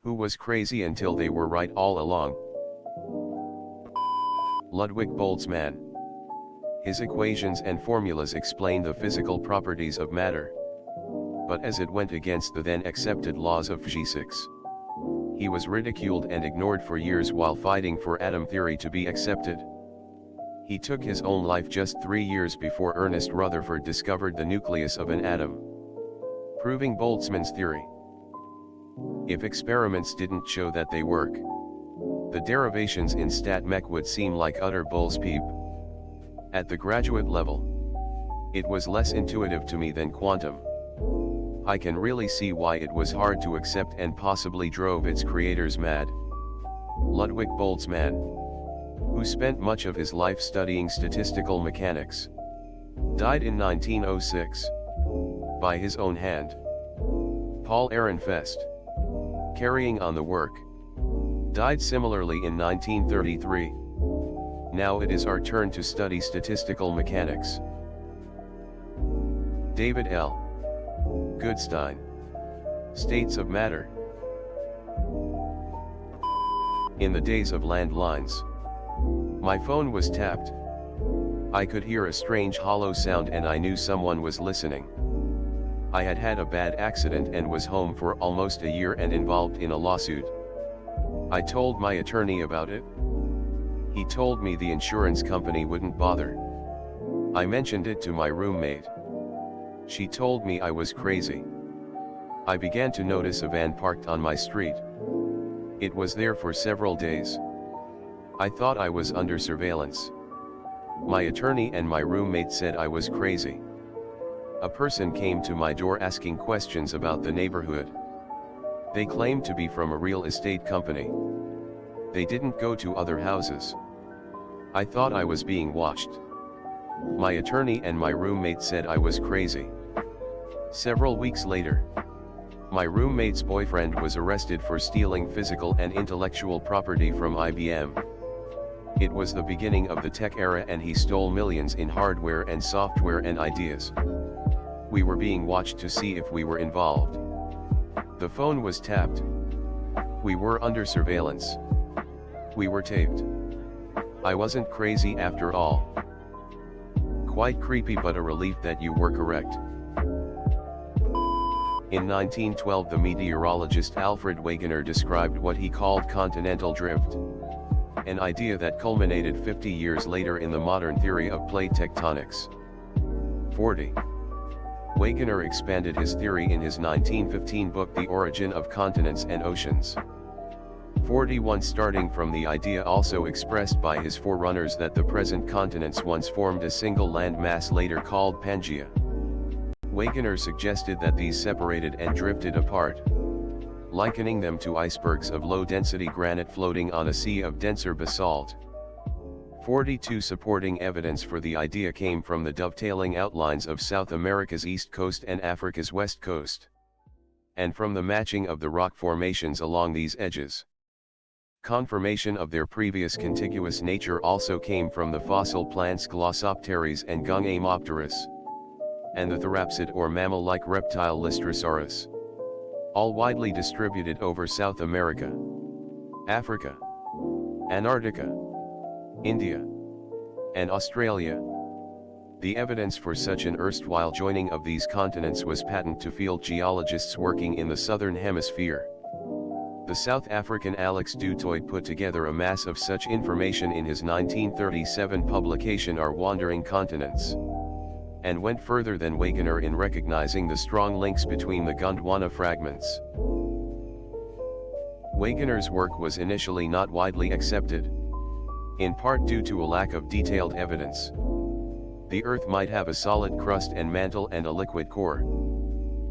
Who was crazy until they were right all along? Ludwig Boltzmann. His equations and formulas explain the physical properties of matter. But as it went against the then accepted laws of physics, he was ridiculed and ignored for years while fighting for atom theory to be accepted. He took his own life just 3 years before Ernest Rutherford discovered the nucleus of an atom, proving Boltzmann's theory. If experiments didn't show that they work, the derivations in stat mech would seem like utter bull's peep. At the graduate level, it was less intuitive to me than quantum. I can really see why it was hard to accept and possibly drove its creators mad. Ludwig Boltzmann, who spent much of his life studying statistical mechanics, died in 1906, by his own hand. Paul Ehrenfest, carrying on the work, died similarly in 1933. Now it is our turn to study statistical mechanics. David L. Goodstein. States of matter. In the days of landlines, my phone was tapped. I could hear a strange hollow sound and I knew someone was listening. I had had a bad accident and was home for almost a year and involved in a lawsuit. I told my attorney about it. He told me the insurance company wouldn't bother. I mentioned it to my roommate. She told me I was crazy. I began to notice a van parked on my street. It was there for several days. I thought I was under surveillance. My attorney and my roommate said I was crazy. A person came to my door asking questions about the neighborhood. They claimed to be from a real estate company. They didn't go to other houses. I thought I was being watched. My attorney and my roommate said I was crazy. Several weeks later, my roommate's boyfriend was arrested for stealing physical and intellectual property from IBM. It was the beginning of the tech era and he stole millions in hardware and software and ideas. We were being watched to see if we were involved. The phone was tapped. We were under surveillance. We were taped. I wasn't crazy after all. Quite creepy, but a relief that you were correct. In 1912, the meteorologist Alfred Wegener described what he called continental drift, an idea that culminated 50 years later in the modern theory of plate tectonics. 40. Wegener expanded his theory in his 1915 book The Origin of Continents and Oceans. 41. Starting from the idea also expressed by his forerunners that the present continents once formed a single land mass later called Pangaea. Wegener suggested that these separated and drifted apart, likening them to icebergs of low-density granite floating on a sea of denser basalt. 42. Supporting evidence for the idea came from the dovetailing outlines of South America's east coast and Africa's west coast, and from the matching of the rock formations along these edges. Confirmation of their previous contiguous nature also came from the fossil plants Glossopteris and Gungamopterus, and the therapsid or mammal-like reptile Lystrosaurus, all widely distributed over South America, Africa, Antarctica, India, and Australia. The evidence for such an erstwhile joining of these continents was patent to field geologists working in the southern hemisphere. The South African Alex du Toit put together a mass of such information in his 1937 publication Our Wandering Continents, and went further than Wegener in recognizing the strong links between the Gondwana fragments. Wegener's work was initially not widely accepted, in part due to a lack of detailed evidence. The Earth might have a solid crust and mantle and a liquid core,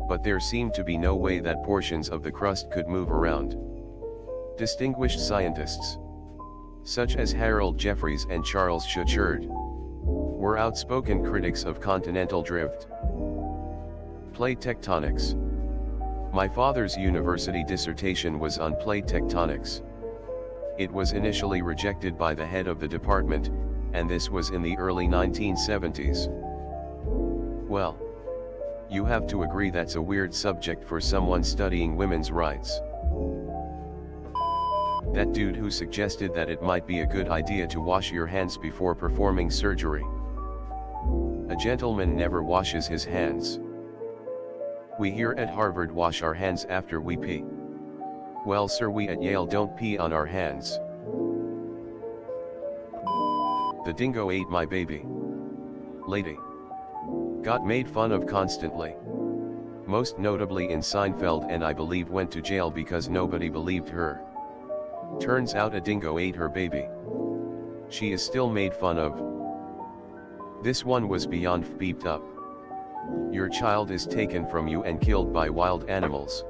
but there seemed to be no way that portions of the crust could move around. Distinguished scientists, such as Harold Jeffreys and Charles Schuchard, were outspoken critics of continental drift. Plate tectonics. My father's university dissertation was on plate tectonics. It was initially rejected by the head of the department, and this was in the early 1970s. Well, you have to agree that's a weird subject for someone studying women's rights. That dude who suggested that it might be a good idea to wash your hands before performing surgery. A gentleman never washes his hands. We here at Harvard wash our hands after we pee. Well sir, we at Yale don't pee on our hands. The dingo ate my baby. Lady. Got made fun of constantly. Most notably in Seinfeld, and I believe went to jail because nobody believed her. Turns out a dingo ate her baby. She is still made fun of. This one was beyond beeped up. Your child is taken from you and killed by wild animals.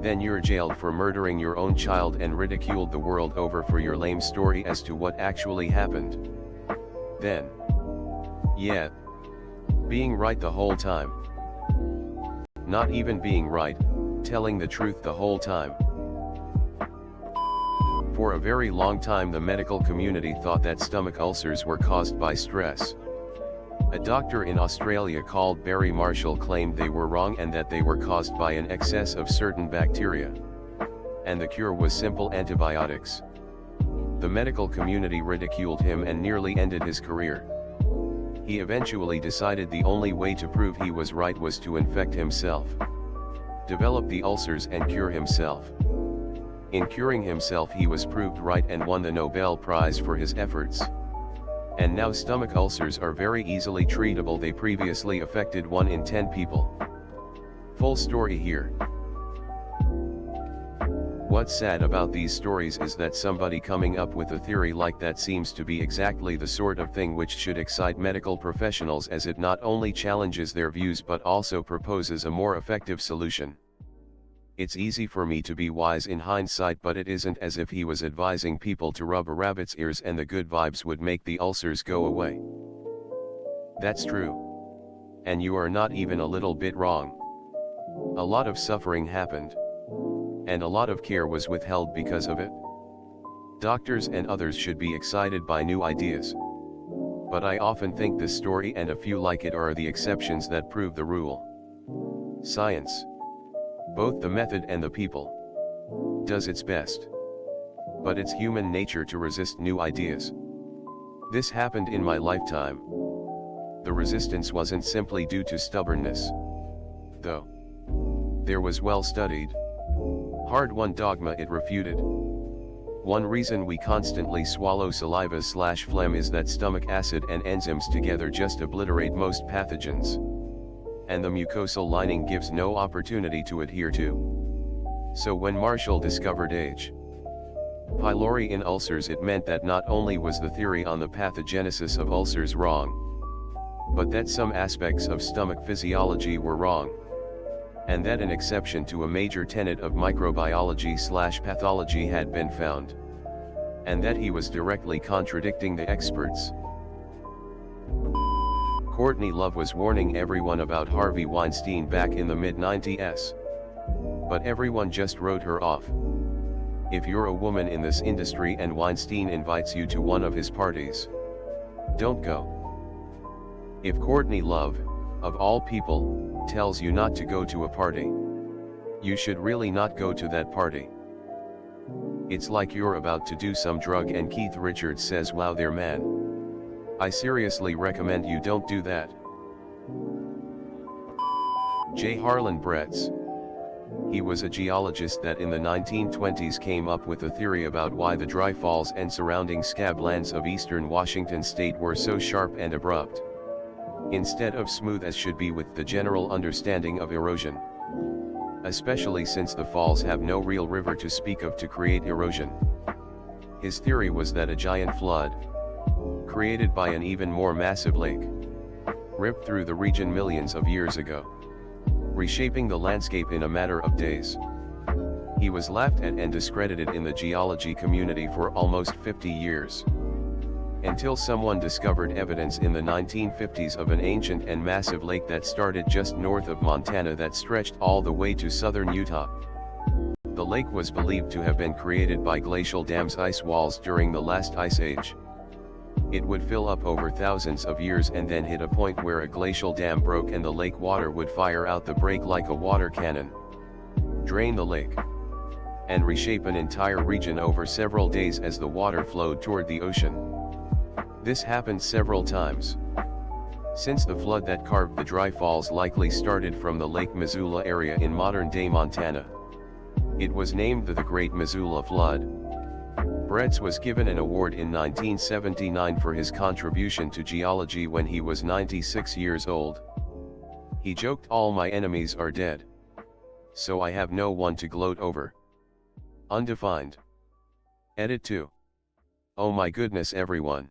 Then you're jailed for murdering your own child and ridiculed the world over for your lame story as to what actually happened. Then. Yeah. Being right the whole time. Not even being right, telling the truth the whole time. For a very long time the medical community thought that stomach ulcers were caused by stress. A doctor in Australia called Barry Marshall claimed they were wrong and that they were caused by an excess of certain bacteria. And the cure was simple antibiotics. The medical community ridiculed him and nearly ended his career. He eventually decided the only way to prove he was right was to infect himself, develop the ulcers and cure himself. In curing himself he was proved right and won the Nobel Prize for his efforts. And now stomach ulcers are very easily treatable. They previously affected 1 in 10 people. Full story here. What's sad about these stories is that somebody coming up with a theory like that seems to be exactly the sort of thing which should excite medical professionals, as it not only challenges their views but also proposes a more effective solution. It's easy for me to be wise in hindsight, but it isn't as if he was advising people to rub a rabbit's ears and the good vibes would make the ulcers go away. That's true. And you are not even a little bit wrong. A lot of suffering happened. And a lot of care was withheld because of it. Doctors and others should be excited by new ideas. But I often think this story and a few like it are the exceptions that prove the rule. Science, both the method and the people, does its best. But it's human nature to resist new ideas. This happened in my lifetime. The resistance wasn't simply due to stubbornness, though. There was well-studied, hard-won dogma it refuted. One reason we constantly swallow saliva/phlegm is that stomach acid and enzymes together just obliterate most pathogens. And the mucosal lining gives no opportunity to adhere to. So when Marshall discovered H. pylori in ulcers, it meant that not only was the theory on the pathogenesis of ulcers wrong, but that some aspects of stomach physiology were wrong. And that an exception to a major tenet of microbiology/pathology had been found. And that he was directly contradicting the experts. Courtney Love was warning everyone about Harvey Weinstein back in the mid-90s. But everyone just wrote her off. If you're a woman in this industry and Weinstein invites you to one of his parties, don't go. If Courtney Love, of all people, tells you not to go to a party, you should really not go to that party. It's like you're about to do some drug and Keith Richards says, "Wow, there man. I seriously recommend you don't do that." J. Harlan Bretz. He was a geologist that in the 1920s came up with a theory about why the dry falls and surrounding scablands of eastern Washington state were so sharp and abrupt, instead of smooth as should be with the general understanding of erosion. Especially since the falls have no real river to speak of to create erosion. His theory was that a giant flood, created by an even more massive lake, ripped through the region millions of years ago, reshaping the landscape in a matter of days. He was laughed at and discredited in the geology community for almost 50 years. Until someone discovered evidence in the 1950s of an ancient and massive lake that started just north of Montana that stretched all the way to southern Utah. The lake was believed to have been created by glacial dams' ice walls during the last ice age. It would fill up over thousands of years and then hit a point where a glacial dam broke and the lake water would fire out the break like a water cannon, drain the lake, and reshape an entire region over several days as the water flowed toward the ocean. This happened several times. Since the flood that carved the Dry Falls likely started from the Lake Missoula area in modern-day Montana, it was named the Great Missoula Flood. Bretz was given an award in 1979 for his contribution to geology when he was 96 years old. He joked, "All my enemies are dead, so I have no one to gloat over." Undefined. Edit 2. Oh my goodness everyone.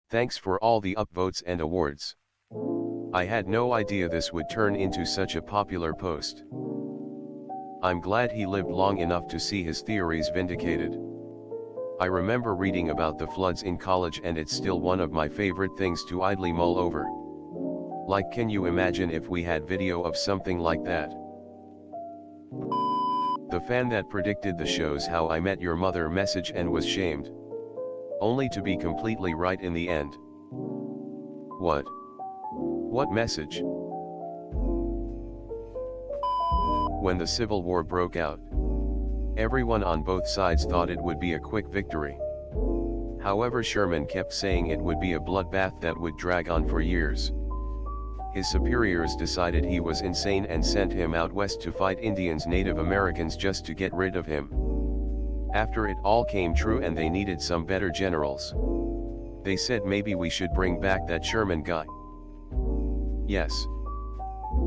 Thanks for all the upvotes and awards. I had no idea this would turn into such a popular post. I'm glad he lived long enough to see his theories vindicated. I remember reading about the floods in college and it's still one of my favorite things to idly mull over. Like, can you imagine if we had video of something like that? The fan that predicted the show's How I Met Your Mother message and was shamed, only to be completely right in the end. What? What message? When the Civil War broke out, everyone on both sides thought it would be a quick victory. However, Sherman kept saying it would be a bloodbath that would drag on for years. His superiors decided he was insane and sent him out west to fight Indians, Native Americans, just to get rid of him. After it all came true and they needed some better generals, they said maybe we should bring back that Sherman guy. Yes.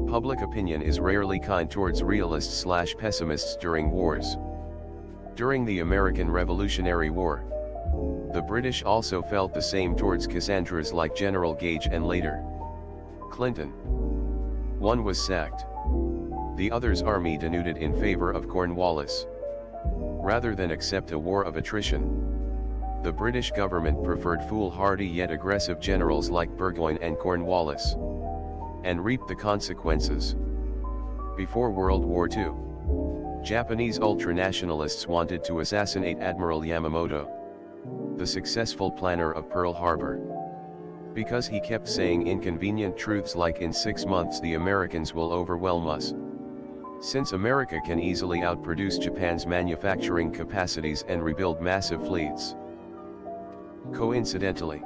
Public opinion is rarely kind towards realists/pessimists during wars. During the American Revolutionary War, the British also felt the same towards Cassandras like General Gage and later Clinton. One was sacked. The other's army denuded in favor of Cornwallis. Rather than accept a war of attrition, the British government preferred foolhardy yet aggressive generals like Burgoyne and Cornwallis, and reaped the consequences. Before World War II, Japanese ultranationalists wanted to assassinate Admiral Yamamoto, the successful planner of Pearl Harbor, because he kept saying inconvenient truths like, "In 6 months the Americans will overwhelm us." Since America can easily outproduce Japan's manufacturing capacities and rebuild massive fleets. Coincidentally,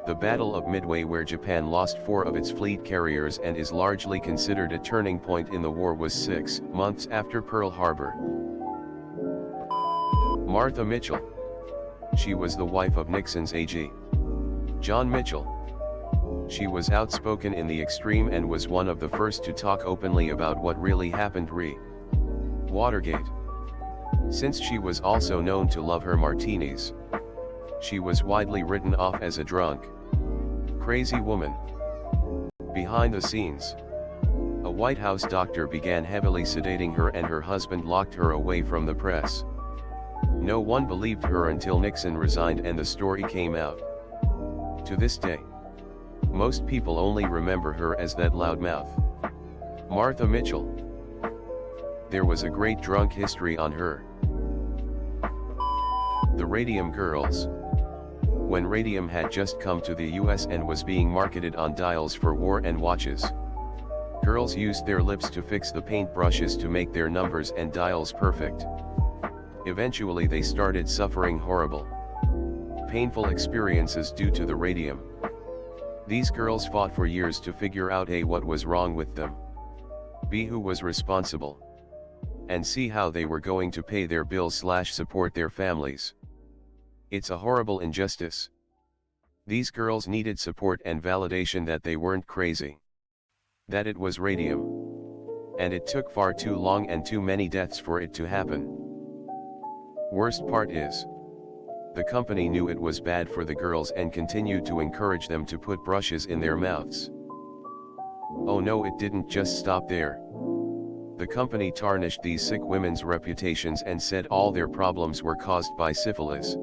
the Battle of Midway, where Japan lost 4 of its fleet carriers and is largely considered a turning point in the war, was 6 months after Pearl Harbor. Martha Mitchell. She was the wife of Nixon's AG, John Mitchell. She was outspoken in the extreme and was one of the first to talk openly about what really happened re Watergate. Since she was also known to love her martinis, she was widely written off as a drunk, crazy woman. Behind the scenes, a White House doctor began heavily sedating her and her husband locked her away from the press. No one believed her until Nixon resigned and the story came out. To this day, most people only remember her as that loudmouth, Martha Mitchell. There was a great drunk history on her. The Radium Girls. When radium had just come to the US and was being marketed on dials for war and watches, girls used their lips to fix the paintbrushes to make their numbers and dials perfect. Eventually they started suffering horrible, painful experiences due to the radium. These girls fought for years to figure out A, what was wrong with them, B, who was responsible, and C, how they were going to pay their bills/support their families. It's a horrible injustice. These girls needed support and validation that they weren't crazy, that it was radium. And it took far too long and too many deaths for it to happen. Worst part is, the company knew it was bad for the girls and continued to encourage them to put brushes in their mouths. Oh no, it didn't just stop there. The company tarnished these sick women's reputations and said all their problems were caused by syphilis.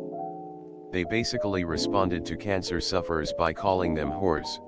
They basically responded to cancer sufferers by calling them whores.